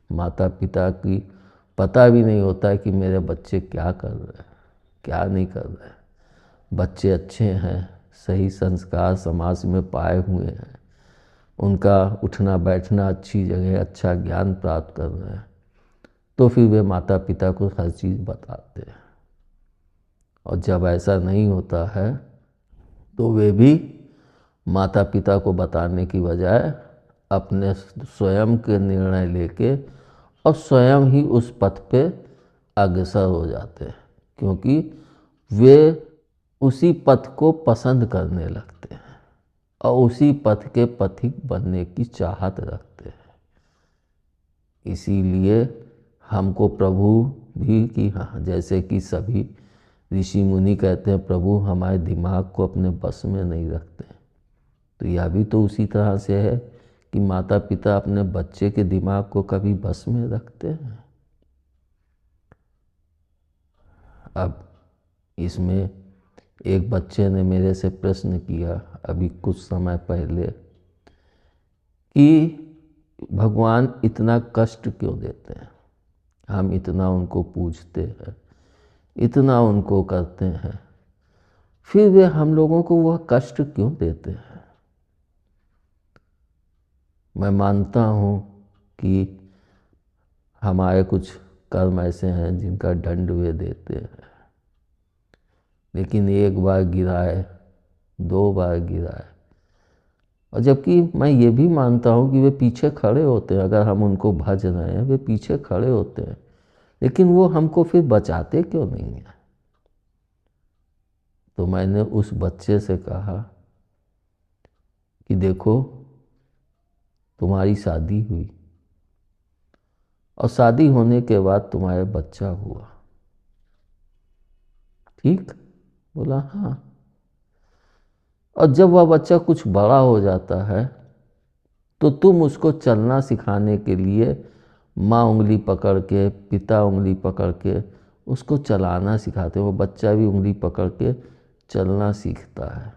माता पिता की पता भी नहीं होता है कि मेरे बच्चे क्या कर रहे हैं, क्या नहीं कर रहे हैं। बच्चे अच्छे हैं, सही संस्कार समाज में पाए हुए हैं, उनका उठना बैठना अच्छी जगह, अच्छा ज्ञान प्राप्त कर रहे हैं, तो फिर वे माता पिता को हर चीज़ बताते हैं। और जब ऐसा नहीं होता है तो वे भी माता पिता को बताने की बजाय अपने स्वयं के निर्णय लेके और स्वयं ही उस पथ पे अग्रसर हो जाते हैं, क्योंकि वे उसी पथ को पसंद करने लगते हैं और उसी पथ के पथिक बनने की चाहत रखते हैं। इसीलिए हमको प्रभु भी कि हाँ, जैसे कि सभी ऋषि मुनि कहते हैं प्रभु हमारे दिमाग को अपने बस में नहीं रखते, तो यह भी तो उसी तरह से है कि माता पिता अपने बच्चे के दिमाग को कभी बस में रखते हैं। अब इसमें एक बच्चे ने मेरे से प्रश्न किया अभी कुछ समय पहले कि भगवान इतना कष्ट क्यों देते हैं, हम इतना उनको पूजते हैं, इतना उनको करते हैं, फिर वे हम लोगों को वह कष्ट क्यों देते हैं। मैं मानता हूँ कि हमारे कुछ कर्म ऐसे हैं जिनका दंड वे देते हैं, लेकिन एक बार गिराए, दो बार गिराए, और जबकि मैं ये भी मानता हूँ कि वे पीछे खड़े होते हैं, अगर हम उनको भज रहे हैं वे पीछे खड़े होते हैं, लेकिन वो हमको फिर बचाते क्यों नहीं हैं। तो मैंने उस बच्चे से कहा कि देखो तुम्हारी शादी हुई और शादी होने के बाद तुम्हारे बच्चा हुआ, ठीक? बोला हाँ। और जब वह बच्चा कुछ बड़ा हो जाता है तो तुम उसको चलना सिखाने के लिए माँ उंगली पकड़ के, पिता उंगली पकड़ के उसको चलाना सिखाते हो। वो बच्चा भी उंगली पकड़ के चलना सीखता है।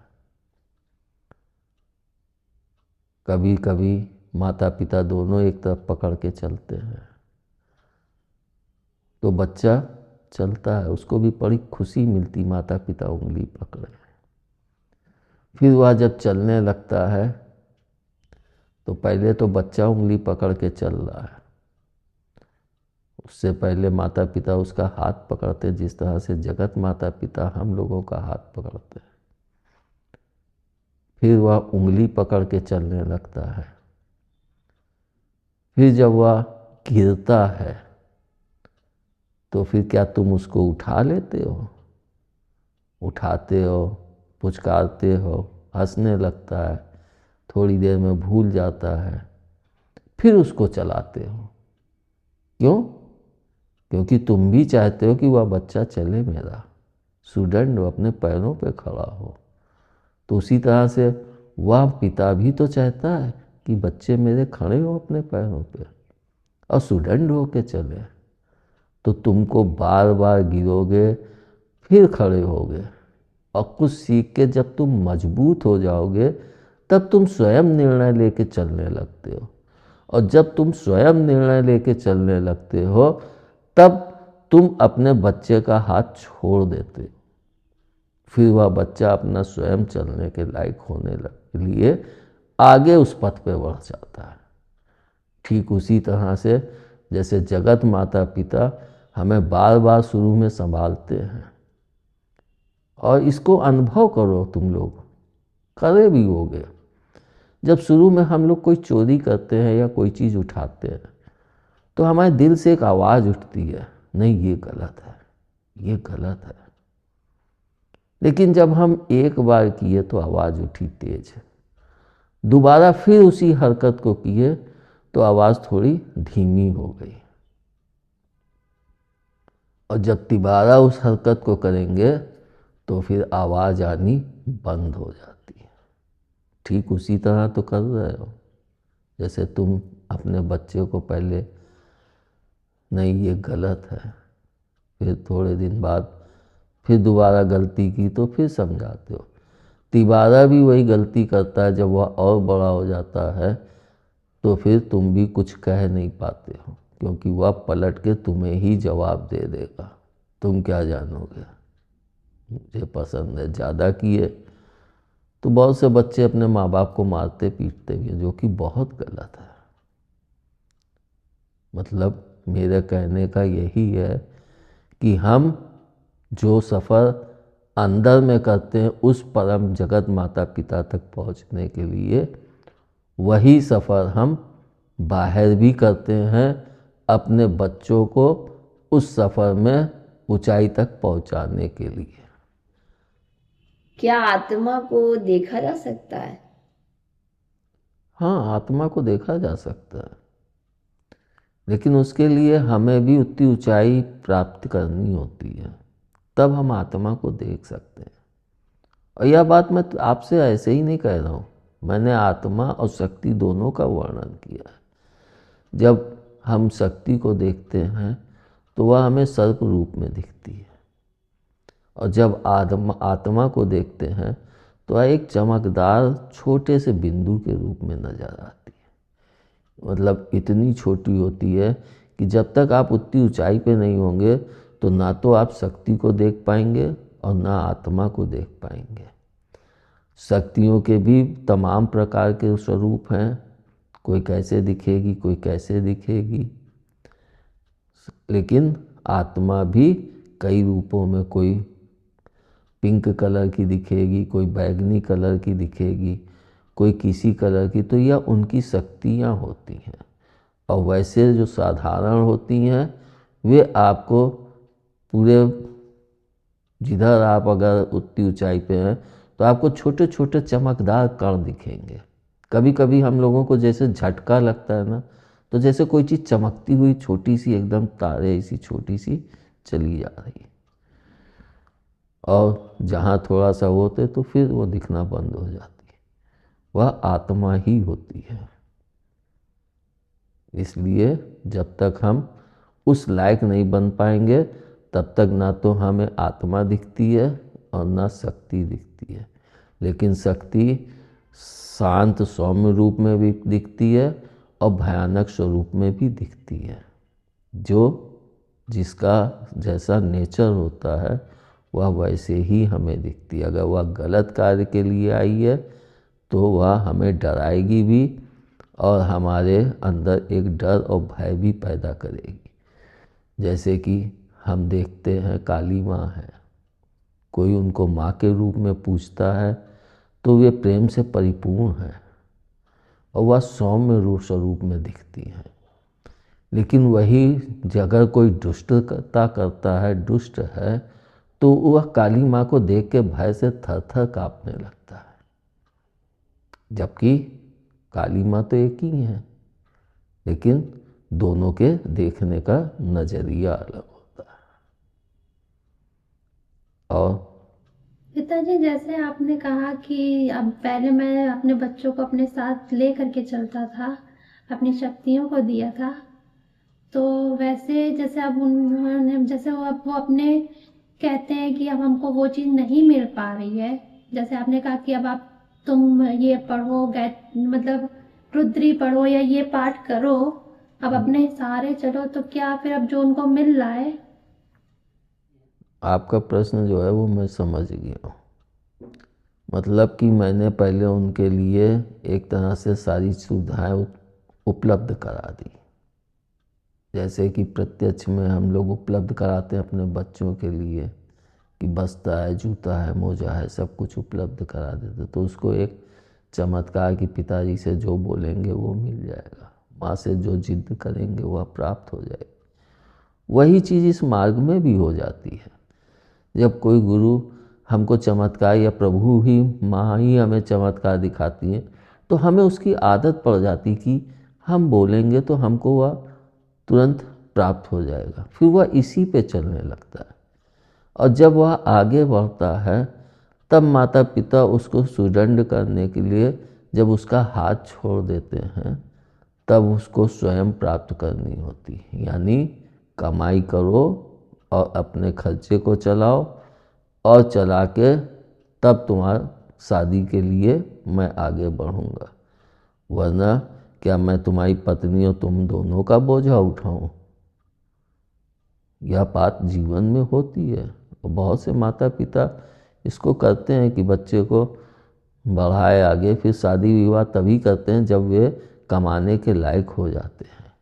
कभी कभी माता पिता दोनों एक तरफ पकड़ के चलते हैं तो बच्चा चलता है, उसको भी बड़ी खुशी मिलती माता पिता उंगली पकड़े। फिर वह जब चलने लगता है तो पहले तो बच्चा उंगली पकड़ के चल रहा है, उससे पहले माता पिता उसका हाथ पकड़ते, जिस तरह से जगत माता पिता हम लोगों का हाथ पकड़ते हैं। फिर वह उंगली पकड़ के चलने लगता है। फिर जब वह गिरता है तो फिर क्या तुम उसको उठा लेते हो, उठाते हो, पुचकारते हो, हंसने लगता है, थोड़ी देर में भूल जाता है, फिर उसको चलाते हो। क्यों? क्योंकि तुम भी चाहते हो कि वह बच्चा चले, मेरा स्टूडेंट हो, अपने पैरों पे खड़ा हो। तो उसी तरह से वह पिता भी तो चाहता है कि बच्चे मेरे खड़े हो अपने पैरों पे और स्टूडेंट हो के चले। तो तुमको बार बार गिरोगे, फिर खड़े होगे, और कुछ सीख के जब तुम मजबूत हो जाओगे तब तुम स्वयं निर्णय लेके चलने लगते हो। और जब तुम स्वयं निर्णय लेके चलने लगते हो तब तुम अपने बच्चे का हाथ छोड़ देते हो। फिर वह बच्चा अपना स्वयं चलने के लायक होने के लिए आगे उस पथ पे बढ़ जाता है। ठीक उसी तरह से जैसे जगत माता पिता हमें बार बार शुरू में संभालते हैं, और इसको अनुभव करो, तुम लोग करे भी होगे। जब शुरू में हम लोग कोई चोरी करते हैं या कोई चीज़ उठाते हैं तो हमारे दिल से एक आवाज़ उठती है, नहीं ये गलत है, ये गलत है। लेकिन जब हम एक बार किए तो आवाज़ उठी तेज, दोबारा फिर उसी हरकत को किए तो आवाज़ थोड़ी धीमी हो गई, और जब दोबारा उस हरकत को करेंगे तो फिर आवाज़ आनी बंद हो जाती है। ठीक उसी तरह तो कर रहे हो, जैसे तुम अपने बच्चे को पहले नहीं ये गलत है, फिर थोड़े दिन बाद फिर दोबारा गलती की तो फिर समझाते हो, तिबारा भी वही गलती करता है। जब वह और बड़ा हो जाता है तो फिर तुम भी कुछ कह नहीं पाते हो, क्योंकि वह पलट के तुम्हें ही जवाब दे देगा, तुम क्या जानोगे। मुझे पसंद है ज़्यादा किए तो बहुत से बच्चे अपने माँ बाप को मारते पीटते भी हैं, जो कि बहुत गलत है। मतलब मेरे कहने का यही है कि हम जो सफ़र अंदर में करते हैं उस परम जगत माता पिता तक पहुंचने के लिए, वही सफ़र हम बाहर भी करते हैं अपने बच्चों को उस सफ़र में ऊंचाई तक पहुंचाने के लिए। क्या आत्मा को देखा जा सकता है? हाँ, आत्मा को देखा जा सकता है, लेकिन उसके लिए हमें भी उतनी ऊंचाई प्राप्त करनी होती है, तब हम आत्मा को देख सकते हैं। और यह बात मैं आपसे ऐसे ही नहीं कह रहा हूँ, मैंने आत्मा और शक्ति दोनों का वर्णन किया है। जब हम शक्ति को देखते हैं तो वह हमें सर्प रूप में दिखती है, और जब आत्मा को देखते हैं तो वह एक चमकदार छोटे से बिंदु के रूप में नजर आती है। मतलब इतनी छोटी होती है कि जब तक आप उतनी ऊंचाई पे नहीं होंगे तो ना तो आप शक्ति को देख पाएंगे और ना आत्मा को देख पाएंगे। शक्तियों के भी तमाम प्रकार के स्वरूप हैं, कोई कैसे दिखेगी, कोई कैसे दिखेगी, लेकिन आत्मा भी कई रूपों में, कोई पिंक कलर की दिखेगी, कोई बैगनी कलर की दिखेगी, कोई किसी कलर की, तो यह उनकी शक्तियाँ होती हैं। और वैसे जो साधारण होती हैं वे आपको पूरे, जिधर आप अगर उतनी ऊंचाई पे हैं तो आपको छोटे छोटे चमकदार कण दिखेंगे। कभी कभी हम लोगों को जैसे झटका लगता है ना, तो जैसे कोई चीज़ चमकती हुई छोटी सी एकदम तारे ऐसी छोटी सी चली जा रही है, और जहाँ थोड़ा सा होते तो फिर वो दिखना बंद हो जाती है। वह आत्मा ही होती है। इसलिए जब तक हम उस लायक नहीं बन पाएंगे तब तक ना तो हमें आत्मा दिखती है और ना शक्ति दिखती है। लेकिन शक्ति शांत सौम्य रूप में भी दिखती है और भयानक स्वरूप में भी दिखती है। जो जिसका जैसा नेचर होता है वह वैसे ही हमें दिखती है। अगर वह गलत कार्य के लिए आई है तो वह हमें डराएगी भी और हमारे अंदर एक डर और भय भी पैदा करेगी। जैसे कि हम देखते हैं काली माँ है, कोई उनको माँ के रूप में पूछता है तो वे प्रेम से परिपूर्ण है और वह सौम्य रूप स्वरूप में दिखती हैं। लेकिन वही अगर कोई दुष्टता करता है, दुष्ट है, तो वह काली माँ को देख के भय से थर थर काँपने लगता है। जबकि काली माँ तो एक ही है, लेकिन दोनों के देखने का नजरिया अलग होता है। और पिताजी, जैसे आपने कहा कि अब पहले मैं अपने बच्चों को अपने साथ ले करके चलता था, अपनी शक्तियों को दिया था, तो वैसे जैसे अब उन्होंने, जैसे वो अब वो अपने कहते हैं कि अब हमको वो चीज़ नहीं मिल पा रही है। जैसे आपने कहा कि अब आप तुम ये पढ़ो, मतलब रुद्री पढ़ो या ये पाठ करो, अब अपने सहारे चलो, तो क्या फिर अब जो उनको मिल रहा है? आपका प्रश्न जो है वो मैं समझ गया हूँ। मतलब कि मैंने पहले उनके लिए एक तरह से सारी सुविधाएं उपलब्ध करा दी, जैसे कि प्रत्यक्ष में हम लोग उपलब्ध कराते हैं अपने बच्चों के लिए कि बस्ता है, जूता है, मोजा है, सब कुछ उपलब्ध करा देते। तो उसको एक चमत्कार कि पिताजी से जो बोलेंगे वो मिल जाएगा, माँ से जो जिद करेंगे वह प्राप्त हो जाएगी। वही चीज़ इस मार्ग में भी हो जाती है। जब कोई गुरु हमको चमत्कार, या प्रभु ही, माँ ही हमें चमत्कार दिखाती हैं, तो हमें उसकी आदत पड़ जाती कि हम बोलेंगे तो हमको वह तुरंत प्राप्त हो जाएगा, फिर वह इसी पे चलने लगता है। और जब वह आगे बढ़ता है तब माता पिता उसको सुदंड करने के लिए जब उसका हाथ छोड़ देते हैं तब उसको स्वयं प्राप्त करनी होती है। यानी कमाई करो और अपने खर्चे को चलाओ, और चला के तब तुम्हारा शादी के लिए मैं आगे बढ़ूँगा। वरना क्या मैं तुम्हारी पत्नी और तुम दोनों का बोझा उठाऊं? यह बात जीवन में होती है और बहुत से माता पिता इसको करते हैं कि बच्चे को बढ़ाए आगे, फिर शादी विवाह तभी करते हैं जब वे कमाने के लायक हो जाते हैं।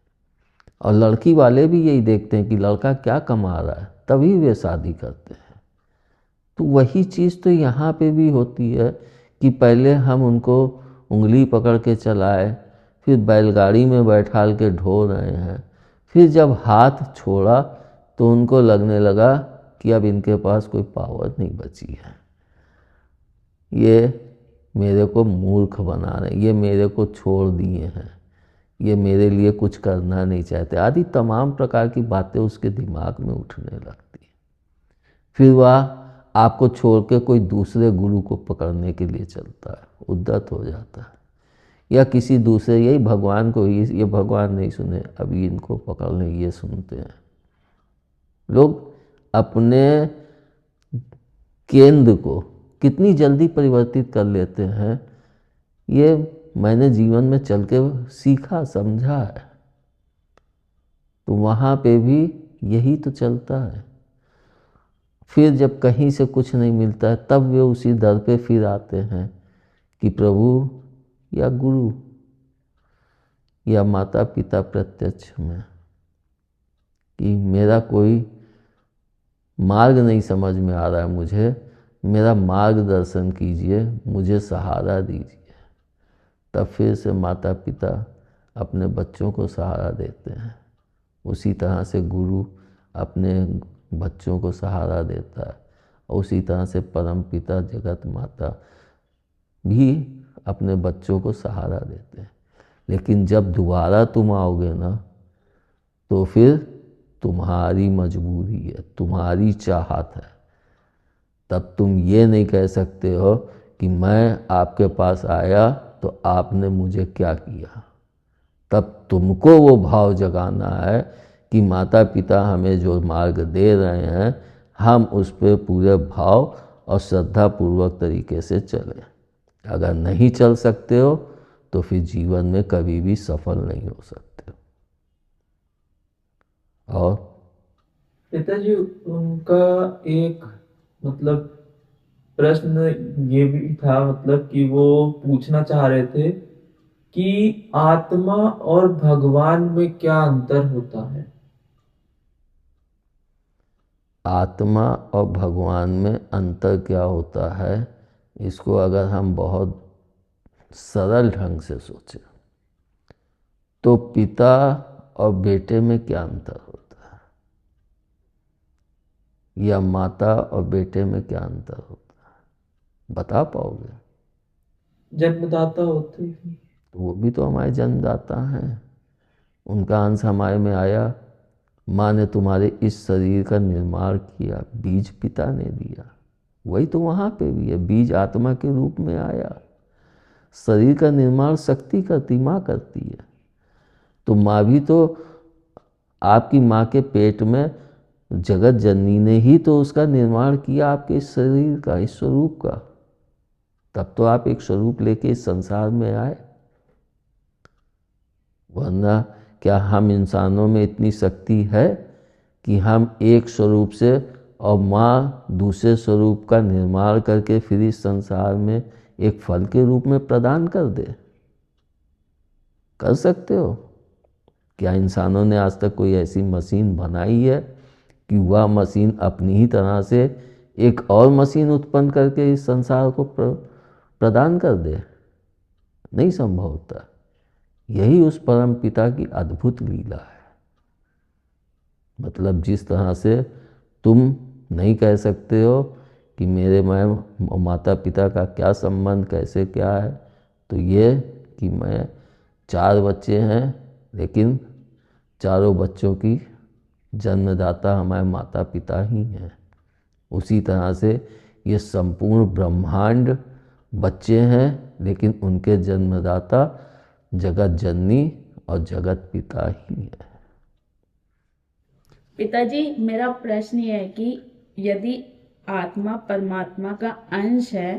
और लड़की वाले भी यही देखते हैं कि लड़का क्या कमा रहा है, तभी वे शादी करते हैं। तो वही चीज़ तो यहाँ पे भी होती है कि पहले हम उनको उंगली पकड़ के चलाए, फिर बैलगाड़ी में बैठाल के ढो रहे हैं, फिर जब हाथ छोड़ा तो उनको लगने लगा कि अब इनके पास कोई पावर नहीं बची है, ये मेरे को मूर्ख बना रहे, ये मेरे को छोड़ दिए हैं, ये मेरे लिए कुछ करना नहीं चाहते, आदि तमाम प्रकार की बातें उसके दिमाग में उठने लगती हैं। फिर वह आपको छोड़ के कोई दूसरे गुरु को पकड़ने के लिए चलता है, उद्धत हो जाता है, या किसी दूसरे, यही भगवान को, ये भगवान नहीं सुने अभी इनको पकड़ लें, ये सुनते हैं। लोग अपने केंद्र को कितनी जल्दी परिवर्तित कर लेते हैं, ये मैंने जीवन में चल के सीखा समझा है। तो वहाँ पे भी यही तो चलता है। फिर जब कहीं से कुछ नहीं मिलता है तब वे उसी दर पे फिर आते हैं कि प्रभु या गुरु या माता पिता प्रत्यक्ष में, कि मेरा कोई मार्ग नहीं समझ में आ रहा है, मुझे मेरा मार्गदर्शन कीजिए, मुझे सहारा दीजिए। तब फिर से माता पिता अपने बच्चों को सहारा देते हैं, उसी तरह से गुरु अपने बच्चों को सहारा देता है, और उसी तरह से परम पिता जगत माता भी अपने बच्चों को सहारा देते हैं। लेकिन जब दोबारा तुम आओगे ना, तो फिर तुम्हारी मजबूरी है, तुम्हारी चाहत है। तब तुम ये नहीं कह सकते हो कि मैं आपके पास आया तो आपने मुझे क्या किया। तब तुमको वो भाव जगाना है कि माता पिता हमें जो मार्ग दे रहे हैं, हम उस पर पूरे भाव और श्रद्धापूर्वक तरीके से चलें। अगर नहीं चल सकते हो तो फिर जीवन में कभी भी सफल नहीं हो सकते। और पिताजी, उनका एक मतलब प्रश्न ये भी था, मतलब कि वो पूछना चाह रहे थे कि आत्मा और भगवान में क्या अंतर होता है। आत्मा और भगवान में अंतर क्या होता है, इसको अगर हम बहुत सरल ढंग से सोचें तो पिता और बेटे में क्या अंतर होता है, या माता और बेटे में क्या अंतर होता है, बता पाओगे? जन्मदाता होते हैं। तो वो भी तो हमारे जन्मदाता हैं, उनका अंश हमारे में आया। माँ ने तुम्हारे इस शरीर का निर्माण किया, बीज पिता ने दिया। वही तो वहाँ पे भी है, बीज आत्मा के रूप में आया। शरीर का निर्माण शक्ति करती, माँ करती है। तो माँ भी तो, आपकी माँ के पेट में जगत जननी ने ही तो उसका निर्माण किया, आपके इस शरीर का, इस स्वरूप का। तब तो आप एक स्वरूप लेके इस संसार में आए। वरना क्या हम इंसानों में इतनी शक्ति है कि हम एक स्वरूप से और माँ दूसरे स्वरूप का निर्माण करके फिर इस संसार में एक फल के रूप में प्रदान कर दे? कर सकते हो? क्या इंसानों ने आज तक कोई ऐसी मशीन बनाई है कि वह मशीन अपनी ही तरह से एक और मशीन उत्पन्न करके इस संसार को प्रदान कर दे? नहीं संभव होता। यही उस परम पिता की अद्भुत लीला है। मतलब जिस तरह से तुम नहीं कह सकते हो कि मेरे माता पिता का क्या संबंध, कैसे क्या है, तो ये कि मैं 4 बच्चे हैं, लेकिन चारों बच्चों की जन्मदाता हमारे माता पिता ही हैं। उसी तरह से ये संपूर्ण ब्रह्मांड बच्चे हैं, लेकिन उनके जन्मदाता जगत जननी और जगत पिता ही है। पिताजी, मेरा प्रश्न ये है कि यदि आत्मा परमात्मा का अंश है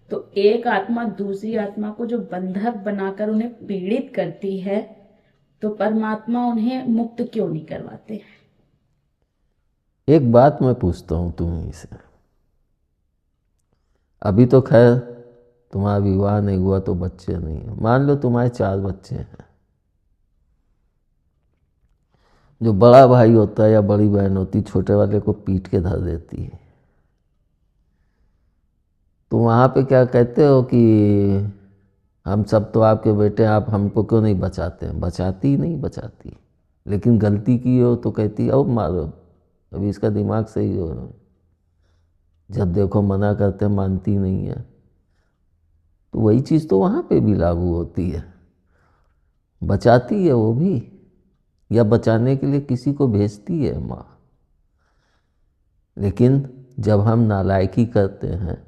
तो एक आत्मा दूसरी आत्मा को जो बंधक बनाकर उन्हें पीड़ित करती है, तो परमात्मा उन्हें मुक्त क्यों नहीं करवाते? एक बात मैं पूछता हूँ तुम्हें से, अभी तो खैर तुम्हारा विवाह नहीं हुआ तो बच्चे नहीं है, मान लो तुम्हारे 4 बच्चे हैं, जो बड़ा भाई होता है या बड़ी बहन होती छोटे वाले को पीट के धर देती है, तो वहाँ पे क्या कहते हो कि हम सब तो आपके बेटे, आप हमको क्यों नहीं बचाते हैं? बचाती ही नहीं, बचाती। लेकिन गलती की हो तो कहती अब मारो, अभी इसका दिमाग सही हो, जब देखो मना करते मानती नहीं है। तो वही चीज़ तो वहाँ पे भी लागू होती है, बचाती है वो भी, या बचाने के लिए किसी को भेजती है माँ। लेकिन जब हम नालायकी करते हैं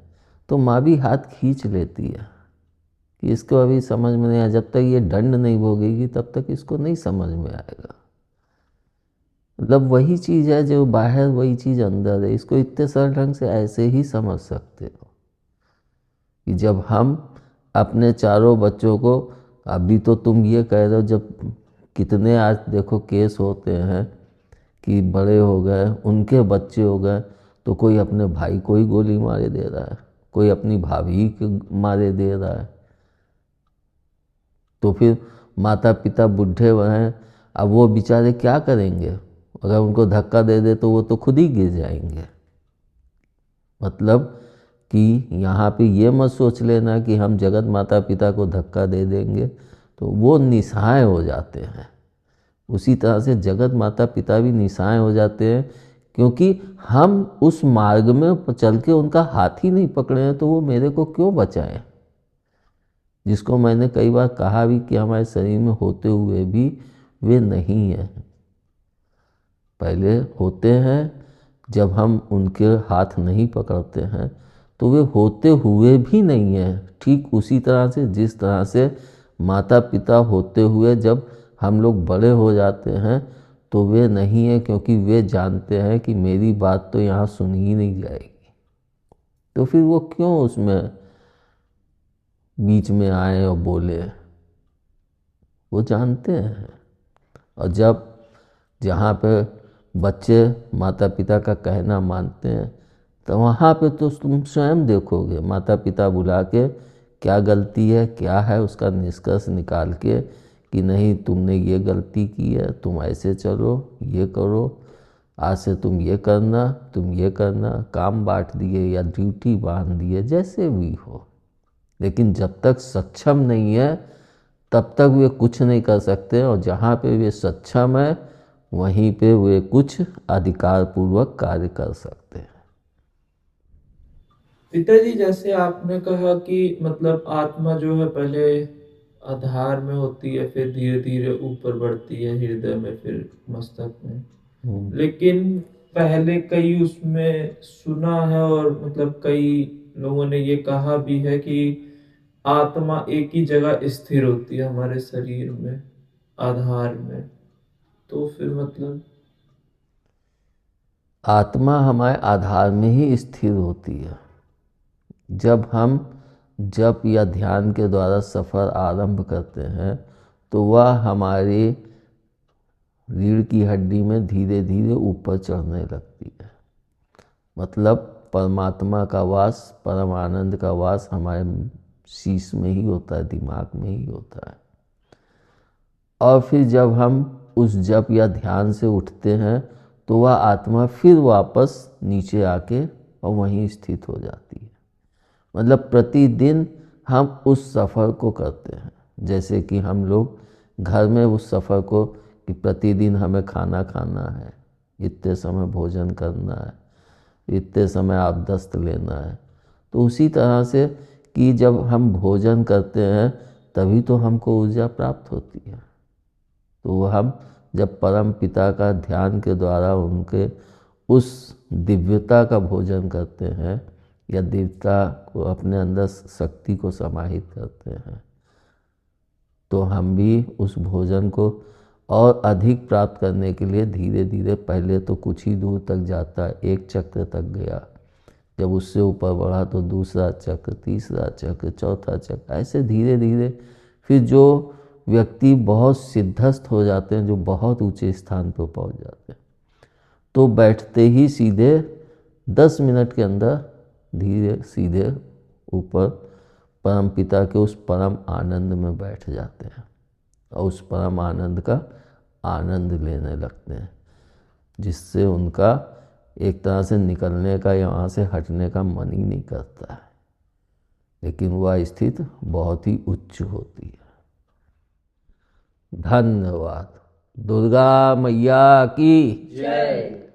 तो माँ भी हाथ खींच लेती है कि इसको अभी समझ में नहीं आया, जब तक ये दंड नहीं भोगेगी तब तक इसको नहीं समझ में आएगा। मतलब वही चीज़ है जो बाहर, वही चीज़ अंदर है। इसको इतने सरल ढंग से ऐसे ही समझ सकते हो कि जब हम अपने चारों बच्चों को, अभी तो तुम ये कह रहे हो, जब कितने आज देखो केस होते हैं कि बड़े हो गए, उनके बच्चे हो गए, तो कोई अपने भाई को ही गोली मारे दे रहा है, कोई अपनी भाभी को मारे दे रहा है। तो फिर माता पिता बूढ़े हैं, अब वो बेचारे क्या करेंगे? अगर उनको धक्का दे दे तो वो तो खुद ही गिर जाएंगे। मतलब कि यहाँ पे ये मत सोच लेना कि हम जगत माता पिता को धक्का दे देंगे तो वो निसहाय हो जाते हैं। उसी तरह से जगत माता पिता भी निसहाय हो जाते हैं, क्योंकि हम उस मार्ग में चल के उनका हाथ ही नहीं पकड़े हैं, तो वो मेरे को क्यों बचाएं? जिसको मैंने कई बार कहा भी कि हमारे शरीर में होते हुए भी वे नहीं है। पहले होते हैं, जब हम उनके हाथ नहीं पकड़ते हैं तो वे होते हुए भी नहीं है। ठीक उसी तरह से जिस तरह से माता पिता होते हुए जब हम लोग बड़े हो जाते हैं तो वे नहीं है, क्योंकि वे जानते हैं कि मेरी बात तो यहाँ सुनी ही नहीं जाएगी। तो फिर वो क्यों उसमें बीच में आए और बोले? वो जानते हैं। और जब जहाँ पे बच्चे माता पिता का कहना मानते हैं, तो वहाँ पे तो तुम स्वयं देखोगे, माता पिता बुला के क्या गलती है क्या है उसका निष्कर्ष निकाल के कि नहीं तुमने ये गलती की है, तुम ऐसे चलो, ये करो, आज से तुम ये करना, तुम ये करना, काम बांट दिए या ड्यूटी बांध दिए, जैसे भी हो। लेकिन जब तक सक्षम नहीं है तब तक वे कुछ नहीं कर सकते, और जहाँ पे वे सक्षम है वहीं पे वे कुछ अधिकार पूर्वक कार्य कर सकते हैं। पिताजी, जैसे आपने कहा कि मतलब आत्मा जो है पहले आधार में होती है, फिर धीरे धीरे ऊपर बढ़ती है हृदय में, फिर मस्तक में। लेकिन पहले कई उसमें सुना है और मतलब कई लोगों ने ये कहा भी है कि आत्मा एक ही जगह स्थिर होती है हमारे शरीर में, आधार में। तो फिर मतलब आत्मा हमारे आधार में ही स्थिर होती है। जब हम जप या ध्यान के द्वारा सफ़र आरंभ करते हैं तो वह हमारी रीढ़ की हड्डी में धीरे धीरे ऊपर चढ़ने लगती है। मतलब परमात्मा का वास, परम आनंद का वास हमारे शीश में ही होता है, दिमाग में ही होता है। और फिर जब हम उस जप या ध्यान से उठते हैं तो वह आत्मा फिर वापस नीचे आके और वहीं स्थित हो जाती है। मतलब प्रतिदिन हम उस सफ़र को करते हैं, जैसे कि हम लोग घर में उस सफ़र को कि प्रतिदिन हमें खाना खाना है, इतने समय भोजन करना है, इतने समय आप दस्त लेना है। तो उसी तरह से कि जब हम भोजन करते हैं तभी तो हमको ऊर्जा प्राप्त होती है। तो हम जब परम पिता का ध्यान के द्वारा उनके उस दिव्यता का भोजन करते हैं या दिव्यता को अपने अंदर शक्ति को समाहित करते हैं, तो हम भी उस भोजन को और अधिक प्राप्त करने के लिए धीरे धीरे, पहले तो कुछ ही दूर तक जाता है, एक चक्र तक गया, जब उससे ऊपर बढ़ा तो दूसरा चक्र, तीसरा चक्र, चौथा चक्र, ऐसे धीरे धीरे फिर जो व्यक्ति बहुत सिद्धस्थ हो जाते हैं, जो बहुत ऊंचे स्थान पर पहुंच जाते हैं, तो बैठते ही सीधे 10 मिनट के अंदर धीरे सीधे ऊपर परम पिता के उस परम आनंद में बैठ जाते हैं और उस परम आनंद का आनंद लेने लगते हैं, जिससे उनका एक तरह से निकलने का या वहाँ से हटने का मन ही नहीं करता है, लेकिन वह स्थिति बहुत ही उच्च होती है। धन्यवाद। दुर्गा मैया की जय।